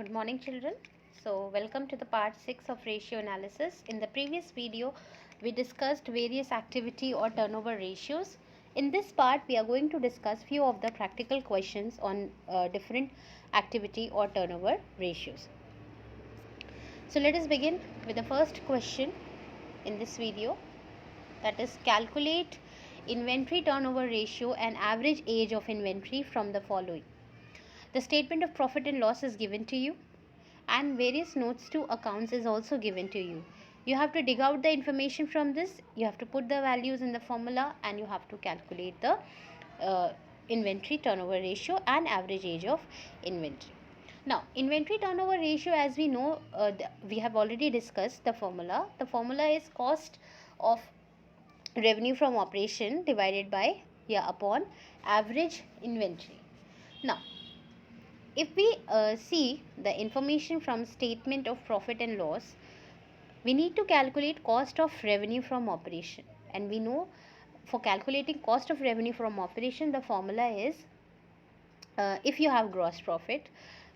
Good morning, children. So welcome to the part 6 of ratio analysis. In the previous video we discussed various activity or turnover ratios. In this part we are going to discuss few of the practical questions on different activity or turnover ratios. So let us begin with the first question in this video, that is calculate inventory turnover ratio and average age of inventory from the following. The statement of profit and loss is given to you and various notes to accounts is also given to you. You have to dig out the information from this, you have to put the values in the formula, and you have to calculate the inventory turnover ratio and average age of inventory. Now, inventory turnover ratio, as we know, we have already discussed the formula. The formula is cost of revenue from operation divided by upon average inventory. Now, if we see the information from statement of profit and loss, we need to calculate cost of revenue from operation, and we know for calculating cost of revenue from operation the formula is if you have gross profit,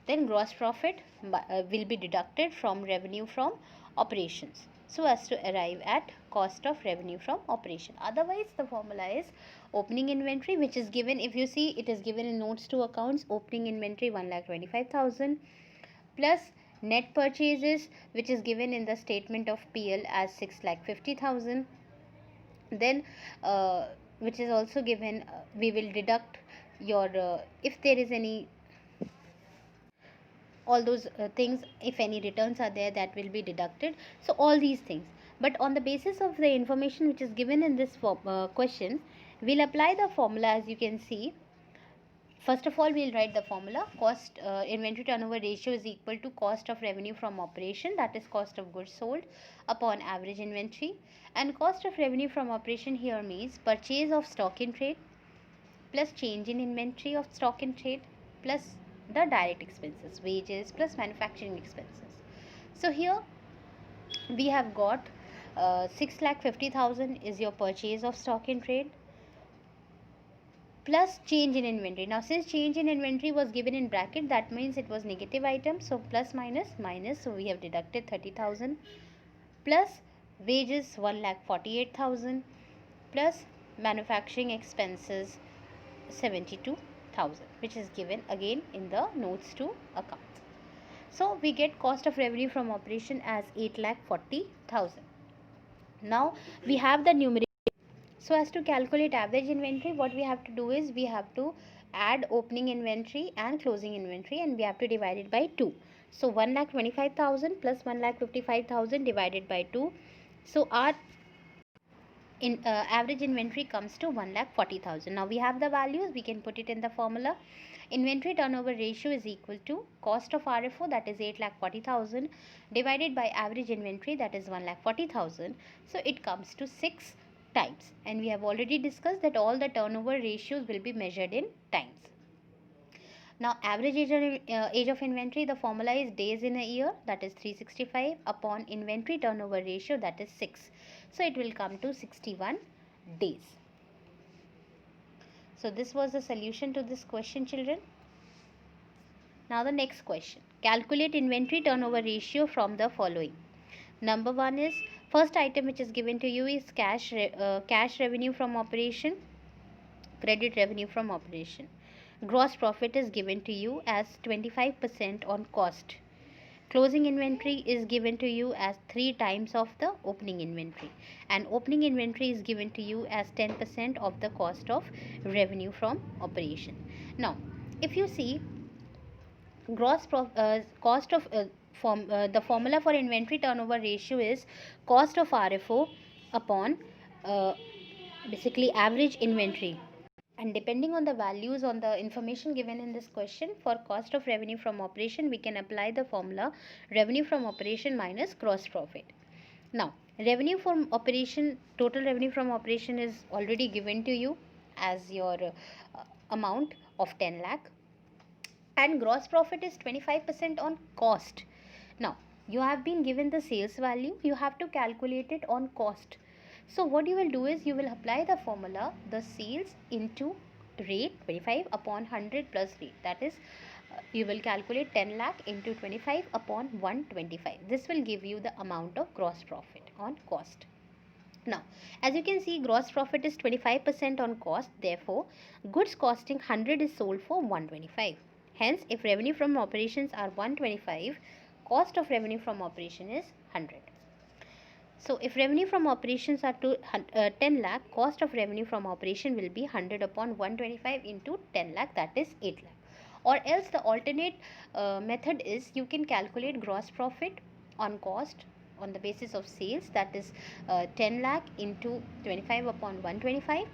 then gross profit will be deducted from revenue from operations so as to arrive at cost of revenue from operation. Otherwise the formula is opening inventory, which is given, if you see, it is given in notes to accounts, opening inventory 1,25,000 plus net purchases, which is given in the statement of PL as 6,50,000, then which is also given, we will deduct your if there is any, all those things, if any returns are there, that will be deducted. So all these things, but on the basis of the information which is given in this question, we'll apply the formula. As you can see, first of all we'll write the formula. Cost inventory turnover ratio is equal to cost of revenue from operation, that is cost of goods sold, upon average inventory. And cost of revenue from operation here means purchase of stock in trade plus change in inventory of stock in trade plus the direct expenses, wages plus manufacturing expenses. So here we have got 6,50,000 is your purchase of stock in trade plus change in inventory. Now since change in inventory was given in bracket, that means it was negative item, so plus minus minus, so we have deducted 30,000 plus wages 1,48,000 plus manufacturing expenses 72,000, which is given again in the notes to accounts. So we get cost of revenue from operation as 8,40,000. Now we have the numerator. So as to calculate average inventory, what we have to do is we have to add opening inventory and closing inventory, and we have to divide it by 2. So 1,25,000 plus 1,55,000 divided by 2. So our average inventory comes to 1,40,000. Now we have the values, we can put it in the formula. Inventory turnover ratio is equal to cost of RFO, that is 8,40,000, divided by average inventory, that is 1,40,000. So it comes to 6 times, and we have already discussed that all the turnover ratios will be measured in times. Now average age of inventory, the formula is days in a year, that is 365, upon inventory turnover ratio, that is 6. So it will come to 61 days. So this was the solution to this question, children. Now the next question, calculate inventory turnover ratio from the following. Number 1 is, first item which is given to you is cash revenue from operation, credit revenue from operation. Gross profit is given to you as 25% on cost. Closing inventory is given to you as 3 times of the opening inventory, and opening inventory is given to you as 10% of the cost of revenue from operation. Now if you see, cost of the formula for inventory turnover ratio is cost of RFO upon basically average inventory, and depending on the values on the information given in this question, for cost of revenue from operation we can apply the formula revenue from operation minus gross profit. Now revenue from operation, total revenue from operation is already given to you as your amount of 10 lakh, and gross profit is 25% on cost. Now you have been given the sales value, you have to calculate it on cost. So what you will do is you will apply the formula, the sales into rate 25 upon 100 plus rate, that is you will calculate 10 lakh into 25 upon 125. This will give you the amount of gross profit on cost. Now, as you can see, gross profit is 25% on cost. Therefore, goods costing 100 is sold for 125. Hence, if revenue from operations are 125, cost of revenue from operation is 100. So, if revenue from operations are 10 lakh, cost of revenue from operation will be 100 upon 125 into 10 lakh, that is 8 lakh. Or else the alternate method is you can calculate gross profit on cost on the basis of sales, that is 10 lakh into 25 upon 125.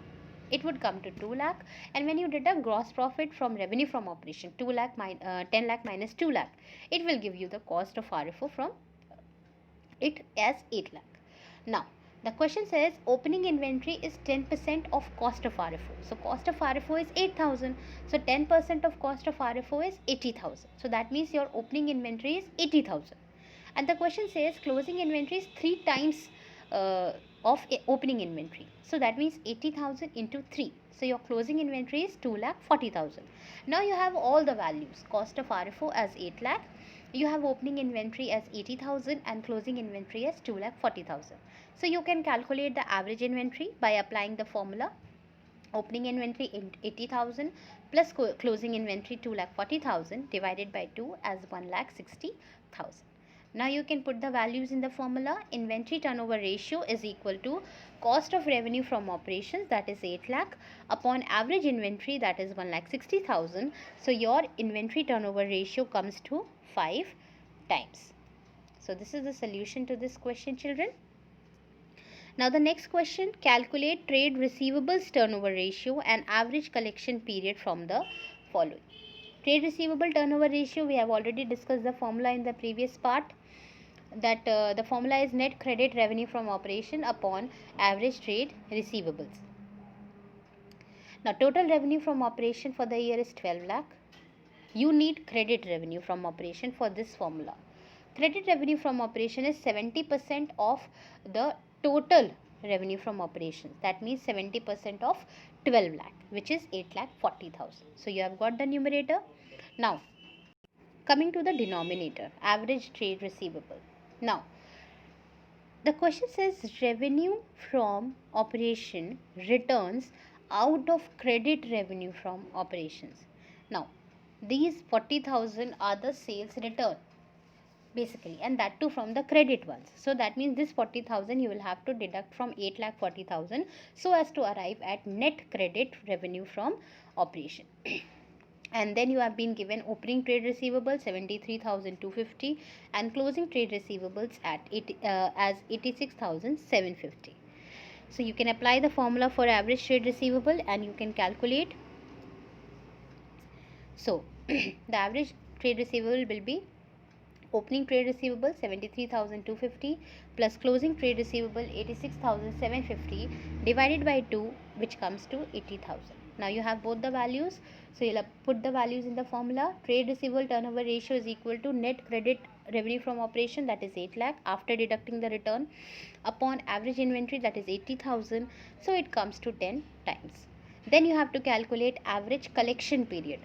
It would come to 2 lakh, and when you deduct gross profit from revenue from operation, 10 lakh minus 2 lakh, it will give you the cost of RFO from it as 8 lakh. Now, the question says opening inventory is 10% of cost of RFO. So, cost of RFO is 8,000. So, 10% of cost of RFO is 80,000. So, that means your opening inventory is 80,000. And the question says closing inventory is 3 times of opening inventory. So, that means 80,000 into 3. So, your closing inventory is 2,40,000. Now, you have all the values. Cost of RFO as 8 lakh. You have opening inventory as 80,000 and closing inventory as 2,40,000. So you can calculate the average inventory by applying the formula opening inventory in 80,000 plus closing inventory 2,40,000 divided by 2 as 1,60,000. Now you can put the values in the formula. Inventory turnover ratio is equal to cost of revenue from operations, that is 8 lakh, upon average inventory, that is 1,60,000. So your inventory turnover ratio comes to 5 times. So this is the solution to this question, children. Now the next question, calculate trade receivables turnover ratio and average collection period from the following. Trade receivable turnover ratio, we have already discussed the formula in the previous part, that the formula is net credit revenue from operation upon average trade receivables. Now total revenue from operation for the year is 12 lakh. You need credit revenue from operation for this formula. Credit revenue from operation is 70% of the total revenue from operations. That means 70% of 12 lakh, which is 8,40,000. So you have got the numerator. Now coming to the denominator, average trade receivable. Now the question says revenue from operation returns out of credit revenue from operations. Now these 40,000 are the sales return basically, and that too from the credit ones. So that means this 40,000 you will have to deduct from 8,40,000 so as to arrive at net credit revenue from operation. And then you have been given opening trade receivables 73,250 and closing trade receivables at as 86,750. So you can apply the formula for average trade receivable and you can calculate. So the average trade receivable will be opening trade receivable 73,250 plus closing trade receivable 86,750 divided by 2, which comes to 80,000. Now you have both the values, so you'll put the values in the formula. Trade receivable turnover ratio is equal to net credit revenue from operation, that is 8 lakh after deducting the return, upon average inventory, that is 80,000. So it comes to 10 times. Then you have to calculate average collection period.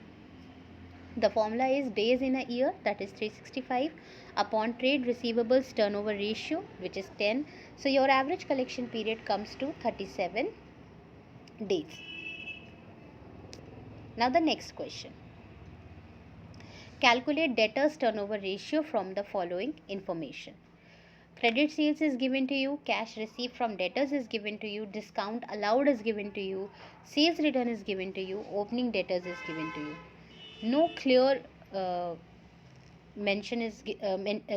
The formula is days in a year, that is 365, upon trade receivables turnover ratio, which is 10. So your average collection period comes to 37 days. Now the next question. Calculate debtors turnover ratio from the following information. Credit sales is given to you, cash received from debtors is given to you, discount allowed is given to you, sales return is given to you, opening debtors is given to you. No clear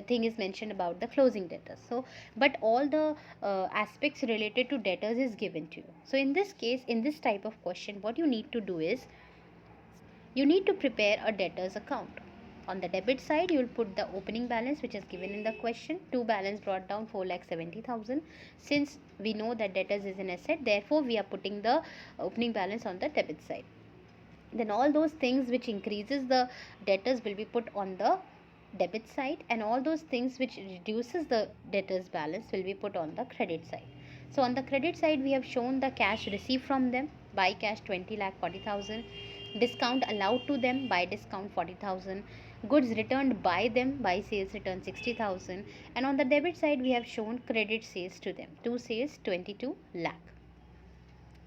thing is mentioned about the closing debtors. So but all the aspects related to debtors is given to you. So in this case, in this type of question, what you need to do is you need to prepare a debtors account. On the debit side, you will put the opening balance, which is given in the question. To balance brought down 4,70,000. Since we know that debtors is an asset, therefore we are putting the opening balance on the debit side. Then all those things which increases the debtors will be put on the debit side, and all those things which reduces the debtors balance will be put on the credit side. So on the credit side, we have shown the cash received from them. By cash 20,40,000, discount allowed to them, by discount 40,000, goods returned by them, by sales return 60,000, and on the debit side we have shown credit sales to them, to sales 22 lakh.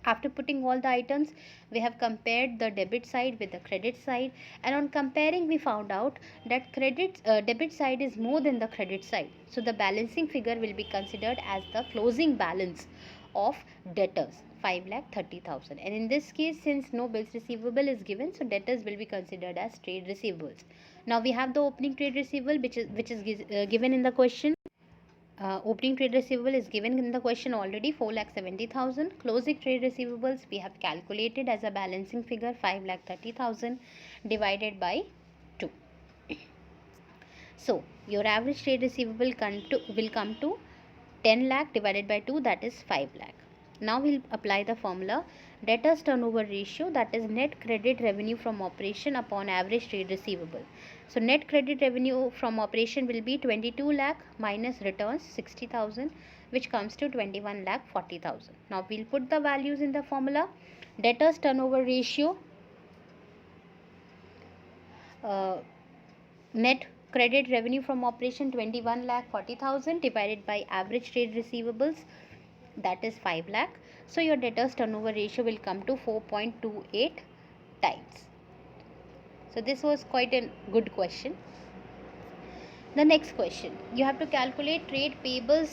After putting all the items, we have compared the debit side with the credit side, and on comparing we found out that debit side is more than the credit side. So the balancing figure will be considered as the closing balance of debtors, 5,30,000, and in this case, since no bills receivable is given, so debtors will be considered as trade receivables. Now we have the opening trade receivable, which is given in the question. Opening trade receivable is given in the question already, 4,70,000. Closing trade receivables we have calculated as a balancing figure, 5,30,000 divided by 2. So your average trade receivable will come to 10 lakh divided by 2, that is 5 lakh. Now we'll apply the formula debtors turnover ratio, that is net credit revenue from operation upon average trade receivable. So net credit revenue from operation will be 22 lakh minus returns 60,000, which comes to 21 lakh 40,000. Now we'll put the values in the formula. Debtors turnover ratio, net credit revenue from operation 21 lakh 40,000 divided by average trade receivables, that is 5 lakh. So your debtors turnover ratio will come to 4.28 times. So this was quite a good question. The next question, you have to calculate trade payables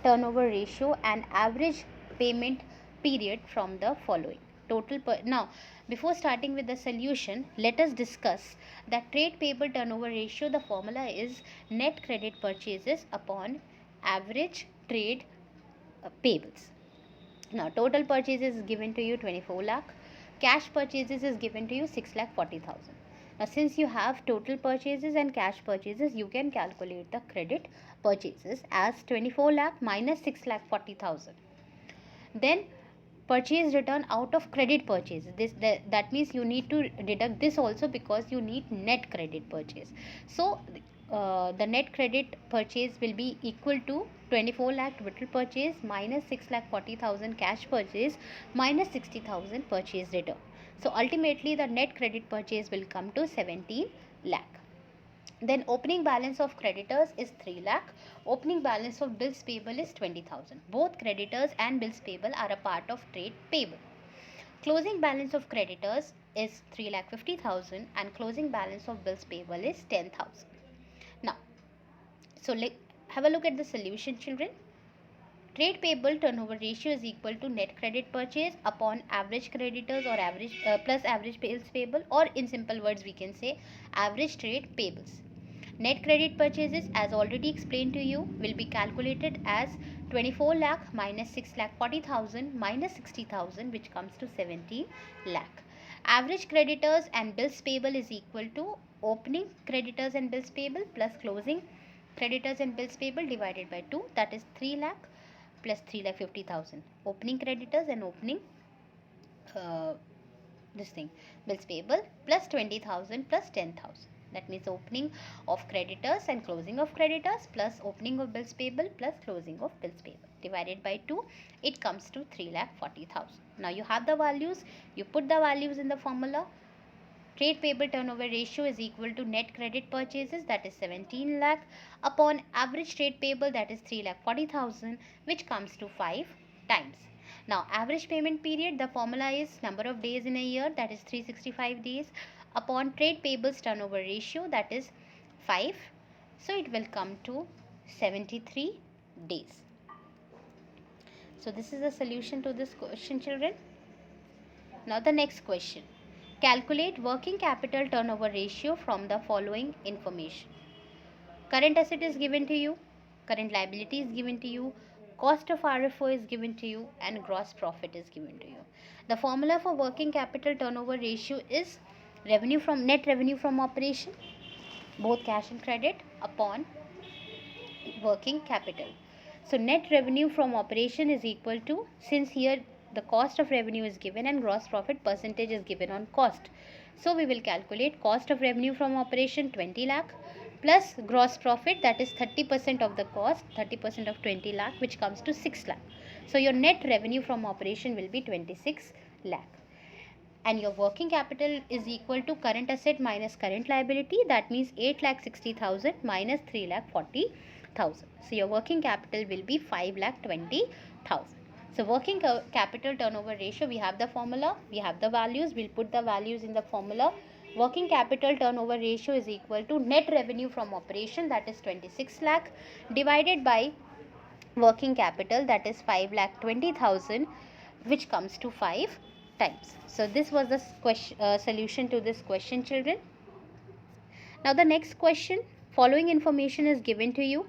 turnover ratio and average payment period from the following. Now before starting with the solution, let us discuss that trade payable turnover ratio. The formula is net credit purchases upon average trade payables. Now total purchases is given to you 24 lakh, cash purchases is given to you 6,40,000. Now since you have total purchases and cash purchases, you can calculate the credit purchases as 24 lakh minus 6,40,000. Then purchase return out of credit purchase, that means you need to deduct this also, because you need net credit purchase. So the net credit purchase will be equal to 24 lakh total purchase minus 6,40,000 cash purchase minus 60,000 purchase return. So ultimately the net credit purchase will come to 17 lakh. Then opening balance of creditors is 3 lakh. Opening balance of bills payable is 20,000. Both creditors and bills payable are a part of trade payable. Closing balance of creditors is 3,50,000 and closing balance of bills payable is 10,000. Now, so have a look at the solution, children. Trade payable turnover ratio is equal to net credit purchase upon average creditors or average plus average bills payable, or in simple words we can say average trade payables. Net credit purchases, as already explained to you, will be calculated as 24 lakh minus 6,40,000 minus 60,000, which comes to 17 lakh. Average creditors and bills payable is equal to opening creditors and bills payable plus closing creditors and bills payable divided by 2, that is 3 lakh plus 3,50,000. Opening creditors and opening bills payable plus 20,000 plus 10,000. That means opening of creditors and closing of creditors plus opening of bills payable plus closing of bills payable divided by 2, it comes to 3,40,000. Now you have the values, you put the values in the formula. Trade payable turnover ratio is equal to net credit purchases, that is 17 lakh, upon average trade payable, that is 3,40,000, which comes to 5 times. Now average payment period, the formula is number of days in a year, that is 365 days, upon trade payables turnover ratio, that is 5. So it will come to 73 days. So this is the solution to this question, children. Now the next question. Calculate working capital turnover ratio from the following information. Current asset is given to you, current liability is given to you, cost of RFO is given to you, and gross profit is given to you. The formula for working capital turnover ratio is net revenue from operation, both cash and credit, upon working capital. So net revenue from operation is equal to, since here the cost of revenue is given and gross profit percentage is given on cost, so we will calculate cost of revenue from operation 20 lakh plus gross profit, that is 30% of the cost, 30% of 20 lakh, which comes to 6 lakh. So your net revenue from operation will be 26 lakh. and your working capital is equal to current asset minus current liability. That means 8,60,000 minus 3,40,000. So your working capital will be 5,20,000. So working capital turnover ratio, we have the formula, we have the values, we'll put the values in the formula. Working capital turnover ratio is equal to net revenue from operation, that is 26 lakh, divided by working capital, that is 5,20,000, which comes to 5 times. So this was the solution to this question, children. Now the next question, following information is given to you.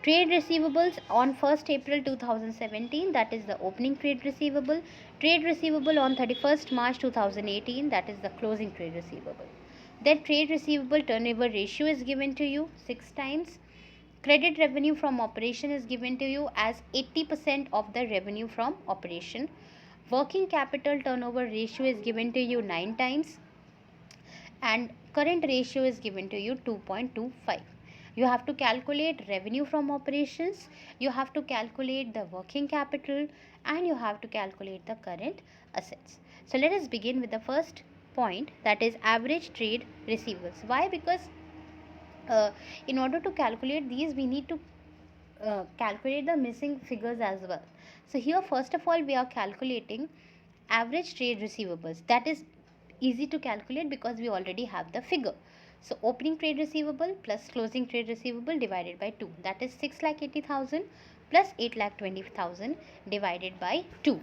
Trade receivables on 1st April 2017, that is the opening trade receivable. Trade receivable on 31st March 2018, that is the closing trade receivable. Then trade receivable turnover ratio is given to you 6 times. Credit revenue from operation is given to you as 80% of the revenue from operation. Working capital turnover ratio is given to you 9 times, and current ratio is given to you 2.25. You have to calculate revenue from operations, you have to calculate the working capital, and you have to calculate the current assets. So let us begin with the first point, that is average trade receivables. Why? Because in order to calculate these, we need to calculate the missing figures as well. So here first of all we are calculating average trade receivables. That is easy to calculate because we already have the figure. So opening trade receivable plus closing trade receivable divided by 2, that is 6,80,000 plus 8,20,000 divided by 2.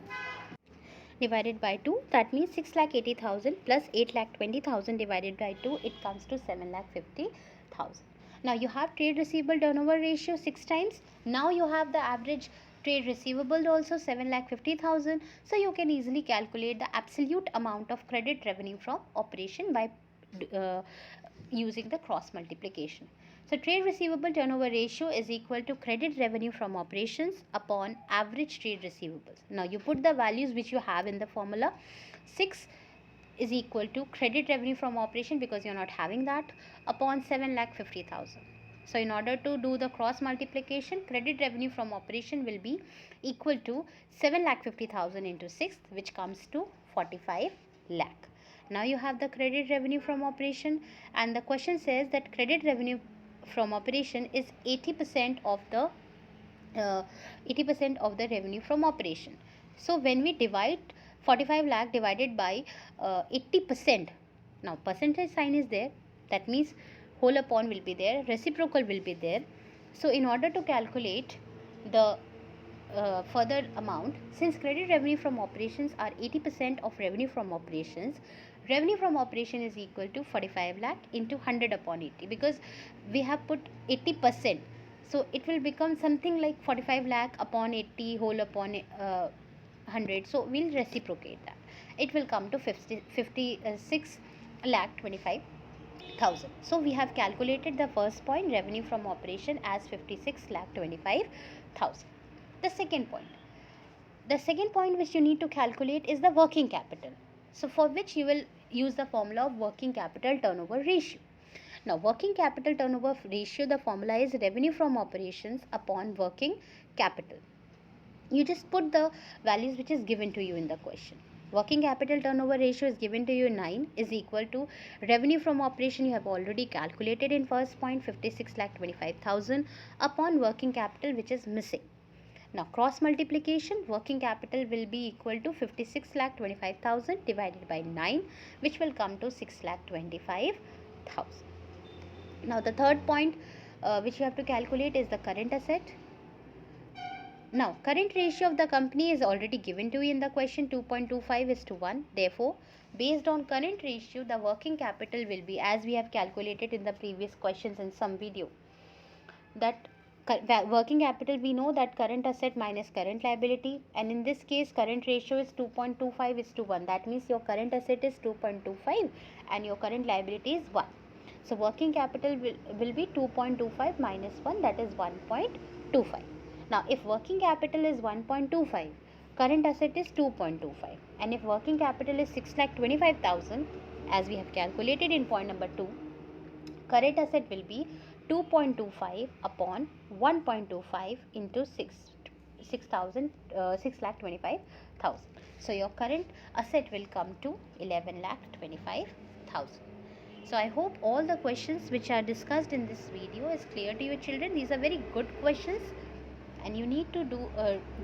Divided by 2, that means 6,80,000 plus 8,20,000 divided by 2, it comes to 7,50,000. Now you have trade receivable turnover ratio 6 times. Now you have the average trade receivable also 7,50,000. So you can easily calculate the absolute amount of credit revenue from operation by using the cross multiplication. So trade receivable turnover ratio is equal to credit revenue from operations upon average trade receivables. Now you put the values which you have in the formula. 6 is equal to credit revenue from operation, because you are not having that, upon 7,50,000. So in order to do the cross multiplication, credit revenue from operation will be equal to 7,50,000 into 6, which comes to 45 lakh. Now you have the credit revenue from operation, and the question says that credit revenue from operation is 80% of the revenue from operation. So when we divide 45 lakh divided by 80%, now percentage sign is there, that means whole upon will be there, reciprocal will be there. So in order to calculate the further amount, since credit revenue from operations are 80% of revenue from operations is equal to 45 lakh into 100 upon 80, because we have put 80%. So it will become something like 45 lakh upon 80 whole upon 100. So we'll reciprocate that. It will come to 56 lakh 25,000. So we have calculated the first point, revenue from operation, as 56 lakh 25,000. The second point which you need to calculate is the working capital. So for which you will use the formula of working capital turnover ratio. Now working capital turnover ratio, the formula is revenue from operations upon working capital. You just put the values which is given to you in the question. Working capital turnover ratio is given to you 9 is equal to revenue from operation you have already calculated in first point, 56 lakh 25,000 upon working capital which is missing. Now cross multiplication, working capital will be equal to 56 lakh 25,000 divided by 9, which will come to 6 lakh 25,000. Now the third point which you have to calculate is the current asset. Now current ratio of the company is already given to you in the question, 2.25:1. Therefore based on current ratio, the working capital will be, as we have calculated in the previous questions in some video, that working capital, we know that current asset minus current liability, and in this case current ratio is 2.25:1. That means your current asset is 2.25 and your current liability is 1. So working capital will be 2.25 minus 1, that is 1.25. Now if working capital is 1.25, current asset is 2.25, and if working capital is 6,25,000, as we have calculated in point number 2, current asset will be 2.25 upon 1.25 into 6,25,000. So your current asset will come to 11,25,000. So I hope all the questions which are discussed in this video is clear to your children. These are very good questions, and you need to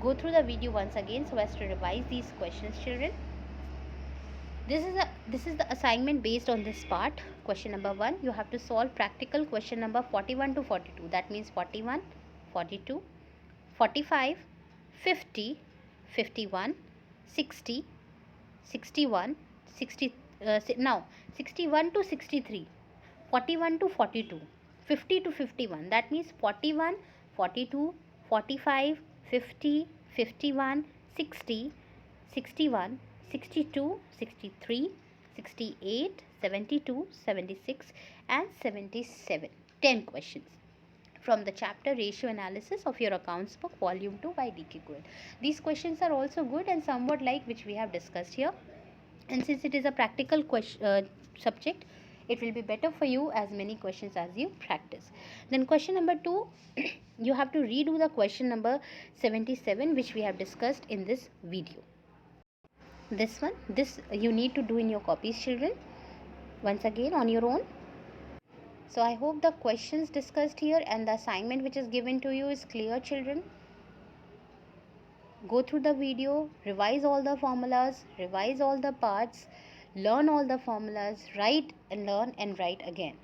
go through the video once again so as to revise these questions, children. This is the assignment based on this part. Question number 1, you have to solve practical question number 41 to 42. That means 41, 42, 45, 50, 51, 60, 61, 60, now 61 to 63, 41 to 42, 50 to 51. That means 41, 42, 45, 50, 51, 60, 61, 62, 63, 68, 72, 76 and 77. 10 questions from the chapter Ratio Analysis of your Accounts Book Volume 2 by D.K. Goyal. These questions are also good and somewhat like which we have discussed here. And since it is a practical subject, it will be better for you as many questions as you practice. Then question number 2, you have to redo the question number 77 which we have discussed in this video. This you need to do in your copies, children, once again on your own. So I hope the questions discussed here and the assignment which is given to you is clear, children. Go through the video, revise all the formulas, revise all the parts, learn all the formulas, write and learn and write again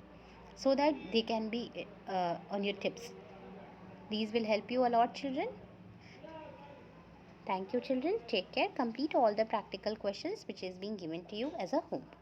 so that they can be on your tips. These will help you a lot, children. Thank you, children. Take care. Complete all the practical questions which is being given to you as a homework.